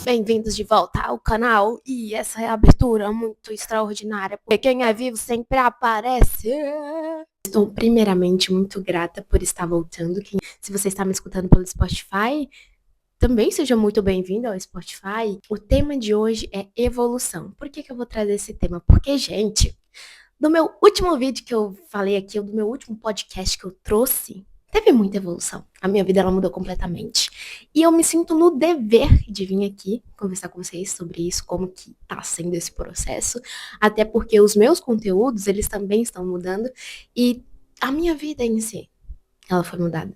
bem-vindos de volta ao canal. E essa é a abertura muito extraordinária, porque quem é vivo sempre aparece. Estou primeiramente muito grata por estar voltando. Se você está me escutando pelo Spotify, também seja muito bem-vindo ao Spotify. O tema de hoje é evolução. Por que eu vou trazer esse tema? Porque, gente, do meu último vídeo que eu falei aqui, do meu último podcast que eu trouxe, teve muita evolução. A minha vida, ela mudou completamente. E eu me sinto no dever de vir aqui conversar com vocês sobre isso, como que tá sendo esse processo. Até porque os meus conteúdos, eles também estão mudando. E a minha vida em si, ela foi mudada.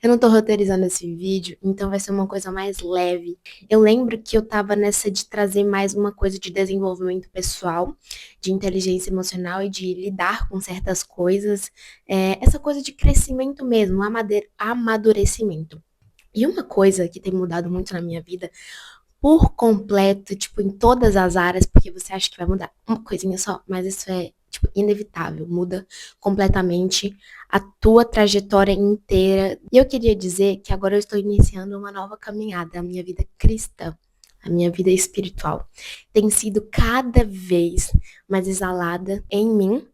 Eu não tô roteirizando esse vídeo, então vai ser uma coisa mais leve. Eu lembro que eu tava nessa de trazer mais uma coisa de desenvolvimento pessoal, de inteligência emocional e de lidar com certas coisas. Essa coisa de crescimento mesmo, amadurecimento. E uma coisa que tem mudado muito na minha vida, por completo, tipo, em todas as áreas, porque você acha que vai mudar uma coisinha só, mas isso é, tipo, inevitável, muda completamente a tua trajetória inteira. E eu queria dizer que agora eu estou iniciando uma nova caminhada, a minha vida cristã, a minha vida espiritual. Tem sido cada vez mais exalada em mim,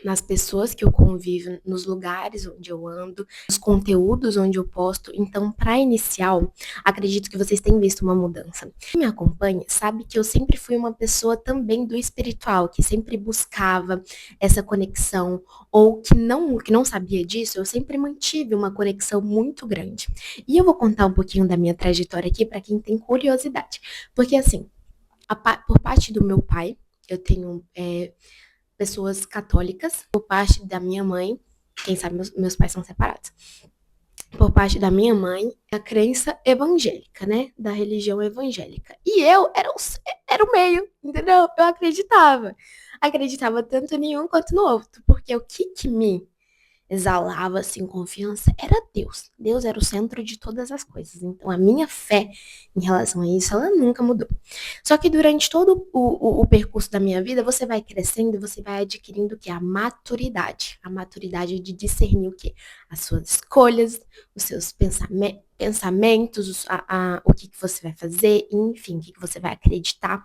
nas pessoas que eu convivo, nos lugares onde eu ando, nos conteúdos onde eu posto. Então, para iniciar, acredito que vocês têm visto uma mudança. Quem me acompanha sabe que eu sempre fui uma pessoa também do espiritual, que sempre buscava essa conexão, ou que não sabia disso, eu sempre mantive uma conexão muito grande. E eu vou contar um pouquinho da minha trajetória aqui para quem tem curiosidade. Porque assim, por parte do meu pai, eu tenho pessoas católicas. Por parte da minha mãe, quem sabe meus pais são separados. Por parte da minha mãe, a crença evangélica, né? Da religião evangélica. E eu era o meio, entendeu? Eu acreditava. Acreditava tanto em um quanto no outro. Porque o que me exalava assim confiança era Deus. Deus era o centro de todas as coisas. Então a minha fé em relação a isso, ela nunca mudou. Só que durante todo o percurso da minha vida, você vai crescendo, você vai adquirindo o que? A maturidade. A maturidade de discernir o quê? As suas escolhas, os seus pensamentos, o que você vai fazer, enfim, o que você vai acreditar.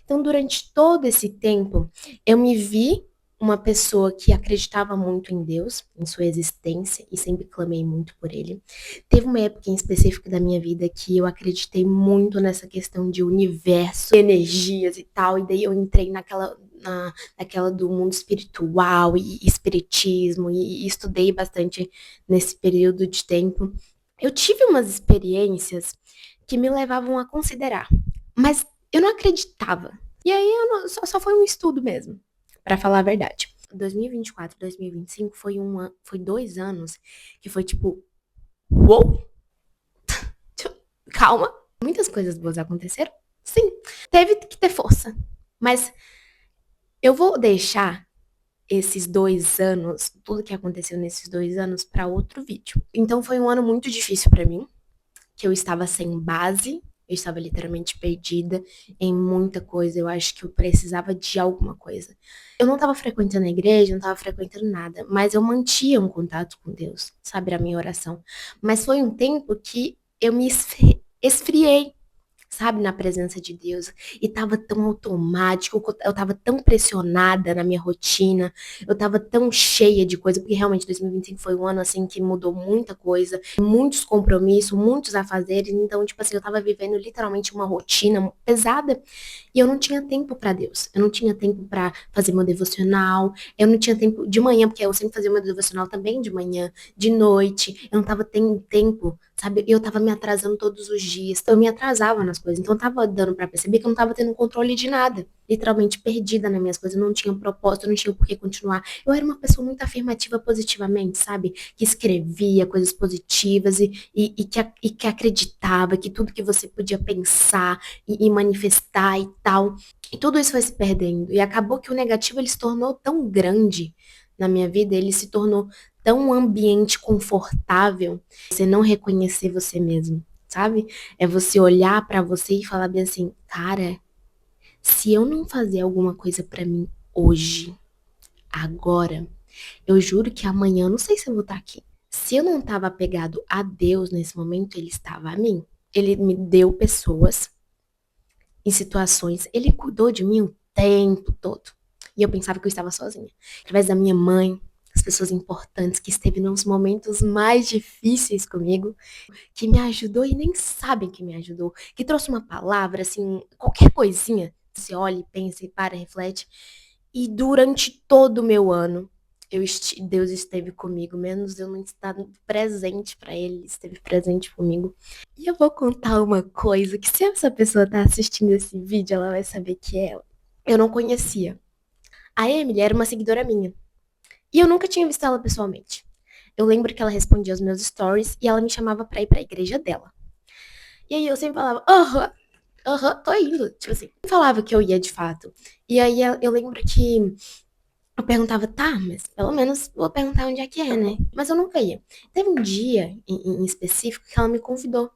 Então, durante todo esse tempo, eu me vi uma pessoa que acreditava muito em Deus, em sua existência, e sempre clamei muito por ele. Teve uma época em específico da minha vida que eu acreditei muito nessa questão de universo, energias e tal, e daí eu entrei naquela do mundo espiritual e espiritismo, e estudei bastante nesse período de tempo. Eu tive umas experiências que me levavam a considerar, mas eu não acreditava. E aí só foi um estudo mesmo, pra falar a verdade. 2024, 2025 foi 2 anos que foi tipo, uou, calma. Muitas coisas boas aconteceram? Sim, teve que ter força. Mas eu vou deixar esses 2 anos, tudo que aconteceu nesses 2 anos, para outro vídeo. Então foi um ano muito difícil para mim, que eu estava sem base, eu estava literalmente perdida em muita coisa. Eu acho que eu precisava de alguma coisa. Eu não estava frequentando a igreja, não estava frequentando nada, mas eu mantinha um contato com Deus, sabe, a minha oração. Mas foi um tempo que eu me esfriei, sabe, na presença de Deus. E tava tão automático, eu tava tão pressionada na minha rotina, eu tava tão cheia de coisa, porque realmente 2025 foi um ano, assim, que mudou muita coisa, muitos compromissos, muitos afazeres, então, tipo assim, eu tava vivendo literalmente uma rotina pesada, e eu não tinha tempo pra Deus, eu não tinha tempo pra fazer meu devocional, eu não tinha tempo de manhã, porque eu sempre fazia meu devocional também de manhã, de noite, eu não tava tendo tempo, sabe, eu tava me atrasando todos os dias, então eu me atrasava nas coisas, então tava dando pra perceber que eu não tava tendo controle de nada, literalmente perdida nas minhas coisas, eu não tinha propósito, eu não tinha por que continuar. Eu era uma pessoa muito afirmativa positivamente, sabe, que escrevia coisas positivas e que acreditava que tudo que você podia pensar e manifestar e tal, e tudo isso foi se perdendo, e acabou que o negativo ele se tornou tão grande na minha vida, ele se tornou tão um ambiente confortável, você não reconhecer você mesmo, sabe? É você olhar pra você e falar bem assim, cara, se eu não fazer alguma coisa pra mim hoje, agora, eu juro que amanhã eu não sei se eu vou estar aqui. Se eu não estava apegado a Deus nesse momento, ele estava a mim. Ele me deu pessoas, em situações. Ele cuidou de mim o tempo todo. E eu pensava que eu estava sozinha. Através da minha mãe, das pessoas importantes que esteve nos momentos mais difíceis comigo, que me ajudou e nem sabem que me ajudou, que trouxe uma palavra, assim, qualquer coisinha. Você olha, pensa e para, reflete. E durante todo o meu ano, Deus esteve comigo, menos eu não estar presente para ele, esteve presente comigo. E eu vou contar uma coisa que se essa pessoa tá assistindo esse vídeo, ela vai saber que é ela. Eu não conhecia. A Emily era uma seguidora minha. E eu nunca tinha visto ela pessoalmente. Eu lembro que ela respondia os meus stories e ela me chamava pra ir pra igreja dela. E aí eu sempre falava, aham, aham, tô indo. Tipo assim, eu falava que eu ia de fato. E aí eu lembro que eu perguntava, tá, mas pelo menos vou perguntar onde é que é, né? Mas eu nunca ia. Teve um dia em específico que ela me convidou.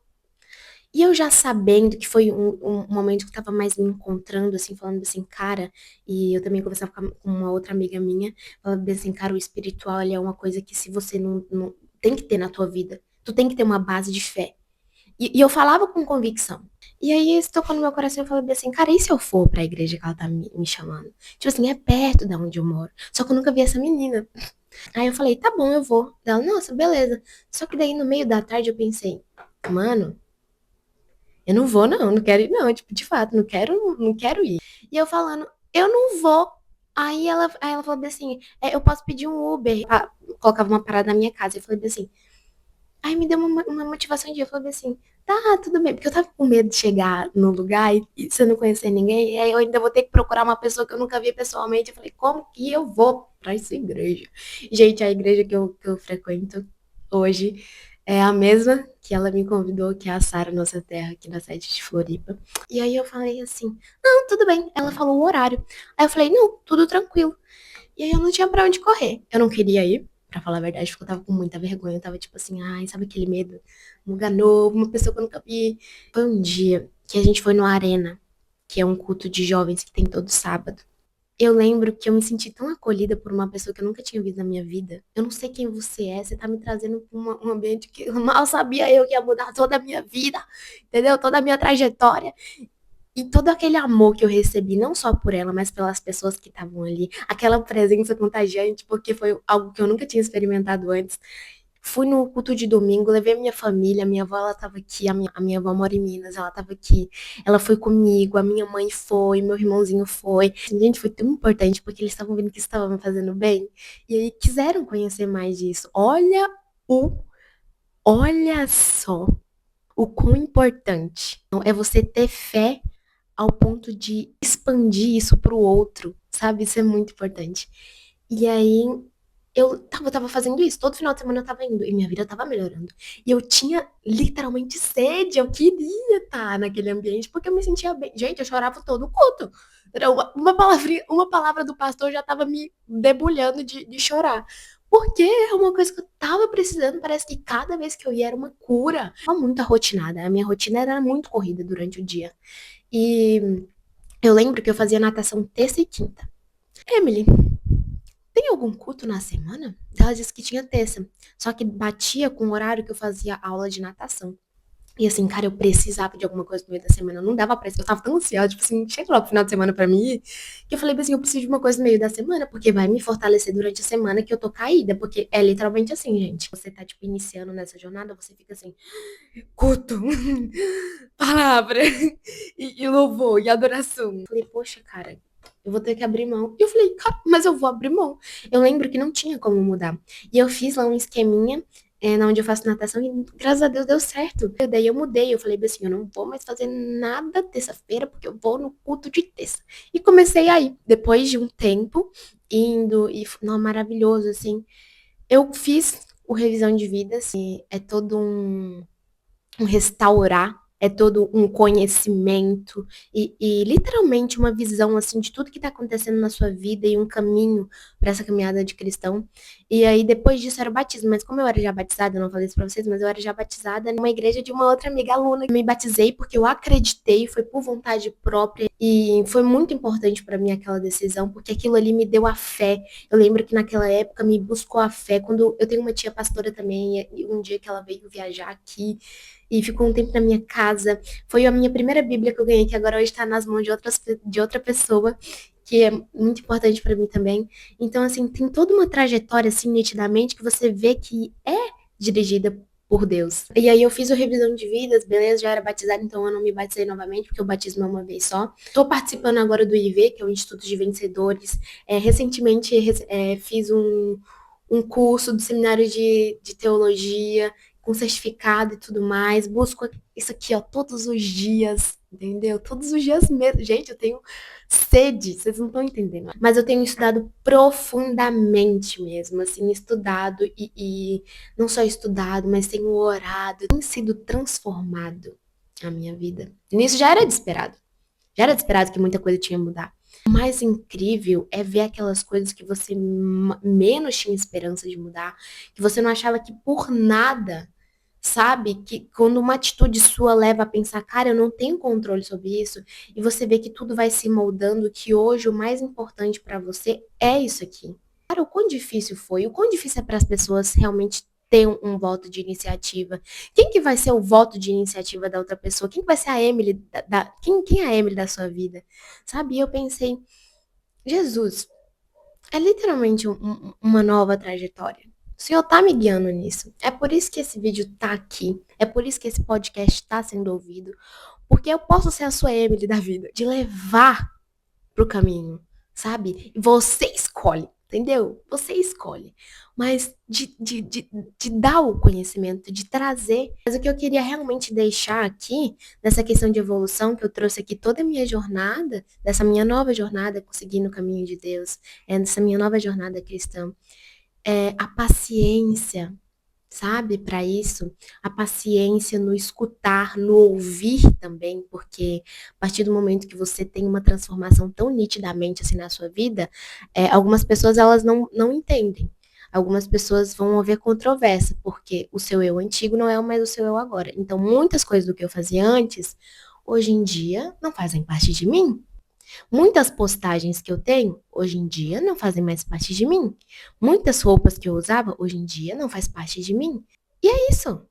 E eu já sabendo que foi um momento que eu tava mais me encontrando, assim, falando assim, cara, e eu também conversava com uma outra amiga minha, falando assim, cara, o espiritual, ele é uma coisa que se você não tem que ter na tua vida, tu tem que ter uma base de fé. E eu falava com convicção. E aí isso tocou no meu coração e eu falei assim, cara, e se eu for pra igreja que ela tá me chamando? Tipo assim, é perto da onde eu moro. Só que eu nunca vi essa menina. Aí eu falei, tá bom, eu vou. Ela, nossa, beleza. Só que daí no meio da tarde eu pensei, mano, eu não vou, não, não quero ir, não. Tipo, de fato, não quero ir. E eu falando, eu não vou. Aí ela falou bem assim, eu posso pedir um Uber. Ah, colocava uma parada na minha casa. Eu falei bem assim, aí me deu uma motivação de ir. Eu falei bem assim, tá, tudo bem. Porque eu tava com medo de chegar no lugar e se eu não conhecer ninguém, e aí eu ainda vou ter que procurar uma pessoa que eu nunca vi pessoalmente. Eu falei, como que eu vou pra essa igreja? Gente, a igreja que eu frequento hoje é a mesma que ela me convidou, que é a Sara Nossa Terra, aqui na sede de Floripa. E aí eu falei assim, não, tudo bem. Ela falou o horário. Aí eu falei, não, tudo tranquilo. E aí eu não tinha pra onde correr. Eu não queria ir, pra falar a verdade, porque eu tava com muita vergonha. Eu tava tipo assim, ai, sabe aquele medo? Um lugar novo, uma pessoa que eu nunca vi. Foi um dia que a gente foi no Arena, que é um culto de jovens que tem todo sábado. Eu lembro que eu me senti tão acolhida por uma pessoa que eu nunca tinha visto na minha vida. Eu não sei quem você tá me trazendo pra um ambiente que mal sabia eu que ia mudar toda a minha vida, entendeu? Toda a minha trajetória. E todo aquele amor que eu recebi, não só por ela, mas pelas pessoas que estavam ali, aquela presença contagiante, porque foi algo que eu nunca tinha experimentado antes. Fui no culto de domingo, levei minha família, minha avó, ela tava aqui, a minha avó mora em Minas, ela tava aqui, ela foi comigo, a minha mãe foi, meu irmãozinho foi. Gente, foi tão importante, porque eles estavam vendo que isso estava me fazendo bem, e aí quiseram conhecer mais disso. O, olha só o quão importante é você ter fé ao ponto de expandir isso pro outro, sabe? Isso é muito importante. E aí eu tava fazendo isso, todo final de semana eu tava indo, e minha vida tava melhorando. E eu tinha literalmente sede, eu queria estar naquele ambiente, porque eu me sentia bem. Gente, eu chorava todo o culto. Era uma palavra do pastor já tava me debulhando de chorar. Porque é uma coisa que eu tava precisando, parece que cada vez que eu ia era uma cura. Eu tava muito arrotinada, a minha rotina era muito corrida durante o dia. E eu lembro que eu fazia natação terça e quinta. Emily, tem algum culto na semana? Ela disse que tinha terça. Só que batia com o horário que eu fazia aula de natação. E assim, cara, eu precisava de alguma coisa no meio da semana. Não dava pra isso. Eu tava tão ansiosa, tipo assim, chega logo o final de semana pra mim ir, que eu falei assim, eu preciso de uma coisa no meio da semana, porque vai me fortalecer durante a semana que eu tô caída. Porque é literalmente assim, gente. Você tá, tipo, iniciando nessa jornada, você fica assim, culto, palavra, e louvor, e adoração. Eu falei, poxa, cara, eu vou ter que abrir mão. E eu falei, cara, mas eu vou abrir mão. Eu lembro que não tinha como mudar. E eu fiz lá um esqueminha, na onde eu faço natação, e graças a Deus deu certo. E daí eu mudei, eu falei assim, eu não vou mais fazer nada terça-feira, porque eu vou no culto de terça. E comecei aí, depois de um tempo, indo, e não, maravilhoso, assim. Eu fiz o revisão de vidas, e é todo um restaurar, é todo um conhecimento e literalmente uma visão assim de tudo que está acontecendo na sua vida e um caminho para essa caminhada de cristão. E aí depois disso era o batismo, mas como eu era já batizada, eu não falei isso para vocês, mas eu era já batizada numa igreja de uma outra amiga aluna. Eu me batizei porque eu acreditei, foi por vontade própria. E foi muito importante para mim aquela decisão, porque aquilo ali me deu a fé. Eu lembro que naquela época me buscou a fé. Quando eu tenho uma tia pastora também, e um dia que ela veio viajar aqui e ficou um tempo na minha casa, foi a minha primeira Bíblia que eu ganhei, que agora hoje está nas mãos de outra pessoa, que é muito importante para mim também. Então, assim, tem toda uma trajetória, assim, nitidamente, que você vê que é dirigida por Deus. E aí eu fiz o revisão de vidas, beleza, já era batizada, então eu não me batizei novamente, porque o batismo é uma vez só. Estou participando agora do IV, que é o Instituto de Vencedores. Recentemente fiz um curso do seminário de teologia, com certificado e tudo mais. Busco isso aqui, ó, todos os dias, entendeu? Todos os dias mesmo. Gente, eu tenho sede, vocês não estão entendendo. Mas eu tenho estudado profundamente mesmo, assim, estudado e não só estudado, mas tenho orado, tem sido transformado a minha vida. Nisso já era de esperado. Já era de esperado que muita coisa tinha que mudar. O mais incrível é ver aquelas coisas que você menos tinha esperança de mudar, que você não achava que por nada, sabe? Que quando uma atitude sua leva a pensar, cara, eu não tenho controle sobre isso, e você vê que tudo vai se moldando, que hoje o mais importante pra você é isso aqui. Cara, o quão difícil foi? O quão difícil é para as pessoas realmente ter um voto de iniciativa? Quem que vai ser o voto de iniciativa da outra pessoa? Quem que vai ser a Emily quem é a Emily da sua vida? Sabe? E eu pensei, Jesus, é literalmente uma nova trajetória. O Senhor tá me guiando nisso. É por isso que esse vídeo tá aqui. É por isso que esse podcast tá sendo ouvido. Porque eu posso ser a sua Emily da vida. De levar pro caminho, sabe? E você escolhe, entendeu? Você escolhe. Mas de dar o conhecimento, de trazer. Mas o que eu queria realmente deixar aqui, nessa questão de evolução, que eu trouxe aqui toda a minha jornada, dessa minha nova jornada, conseguindo o caminho de Deus, dessa minha nova jornada cristã, é a paciência, sabe, para isso, a paciência no escutar, no ouvir também, porque a partir do momento que você tem uma transformação tão nitidamente assim na sua vida, algumas pessoas elas não entendem. Algumas pessoas vão haver controvérsia, porque o seu eu antigo não é mais o seu eu agora. Então, muitas coisas do que eu fazia antes, hoje em dia, não fazem parte de mim. Muitas postagens que eu tenho, hoje em dia, não fazem mais parte de mim. Muitas roupas que eu usava, hoje em dia, não faz parte de mim. E é isso.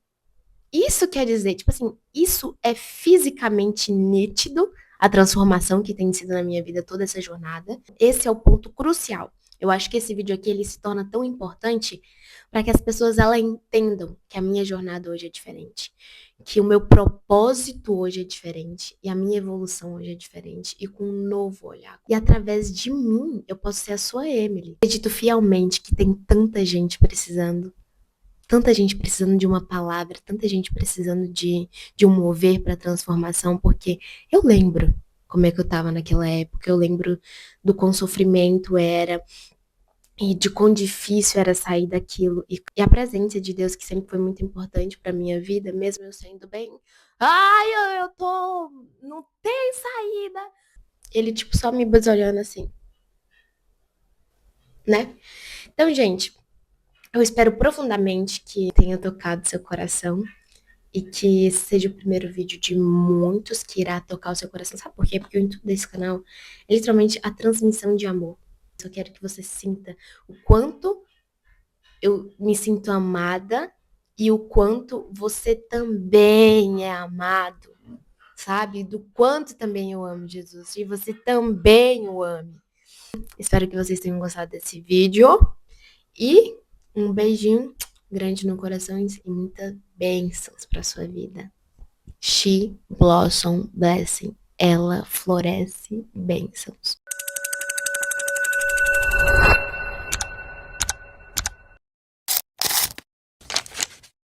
Isso quer dizer, tipo assim, isso é fisicamente nítido, a transformação que tem sido na minha vida toda essa jornada. Esse é o ponto crucial. Eu acho que esse vídeo aqui, ele se torna tão importante para que as pessoas, elas entendam que a minha jornada hoje é diferente. Que o meu propósito hoje é diferente. E a minha evolução hoje é diferente. E com um novo olhar. E através de mim, eu posso ser a sua Emily. Acredito fielmente que tem tanta gente precisando. Tanta gente precisando de uma palavra, tanta gente precisando de um mover para transformação, porque eu lembro como é que eu estava naquela época, eu lembro do quão sofrimento era e de quão difícil era sair daquilo. E a presença de Deus, que sempre foi muito importante para minha vida, mesmo eu sendo bem, ai, eu tô, não tem saída. Ele, tipo, só me olhando assim, né? Então, gente, eu espero profundamente que tenha tocado seu coração. E que esse seja o primeiro vídeo de muitos que irá tocar o seu coração. Sabe por quê? Porque o intuito desse canal é literalmente a transmissão de amor. Eu quero que você sinta o quanto eu me sinto amada e o quanto você também é amado, sabe? Do quanto também eu amo Jesus e você também o ame. Espero que vocês tenham gostado desse vídeo e um beijinho grande no coração e muitas bênçãos para sua vida. She blossom blessing. Ela floresce bênçãos.